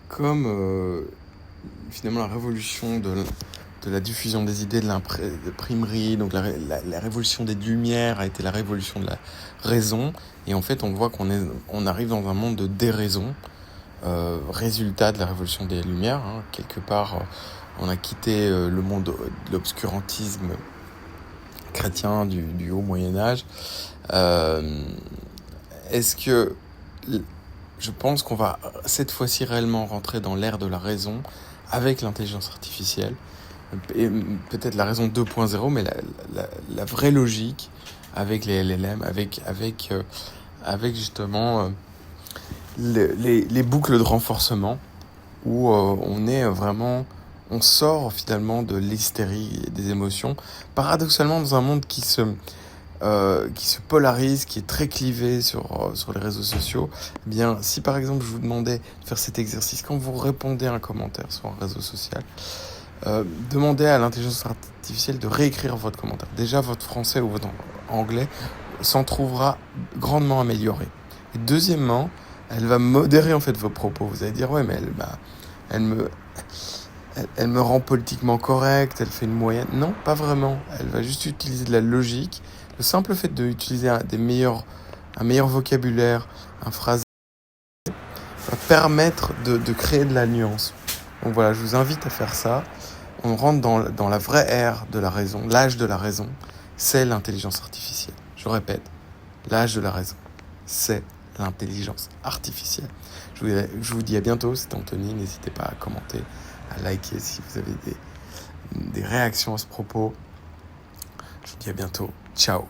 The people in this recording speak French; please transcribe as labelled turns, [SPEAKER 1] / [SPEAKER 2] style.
[SPEAKER 1] comme finalement la révolution de la diffusion des idées, de l'imprimerie, donc la révolution des Lumières a été la révolution de la raison. Et en fait, on voit on arrive dans un monde de déraison, résultat de la révolution des Lumières. Quelque part, on a quitté le monde de l'obscurantisme chrétien du haut Moyen-Âge. Est-ce que je pense qu'on va cette fois-ci réellement rentrer dans l'ère de la raison avec l'intelligence artificielle, et peut-être la raison 2.0, mais la vraie logique avec les LLM, avec justement les boucles de renforcement où on sort finalement de l'hystérie et des émotions, paradoxalement dans un monde qui se polarise, qui est très clivé sur les réseaux sociaux. Eh bien, si par exemple je vous demandais de faire cet exercice, quand vous répondez à un commentaire sur un réseau social, demandez à l'intelligence artificielle de réécrire votre commentaire. Déjà, votre français ou votre anglais s'en trouvera grandement amélioré. Et deuxièmement, elle va modérer en fait vos propos. Vous allez dire, ouais, mais elle me rend politiquement correct, elle fait une moyenne. Non, pas vraiment. Elle va juste utiliser de la logique. Le simple fait d'utiliser un meilleur vocabulaire, un phrasé, va permettre de créer de la nuance. Donc voilà, je vous invite à faire ça. On rentre dans la vraie ère de la raison, l'âge de la raison, c'est l'intelligence artificielle. Je répète, l'âge de la raison, c'est l'intelligence artificielle. Je vous dis à bientôt, c'était Anthony. N'hésitez pas à commenter, à liker si vous avez des réactions à ce propos. Je vous dis à bientôt. Ciao.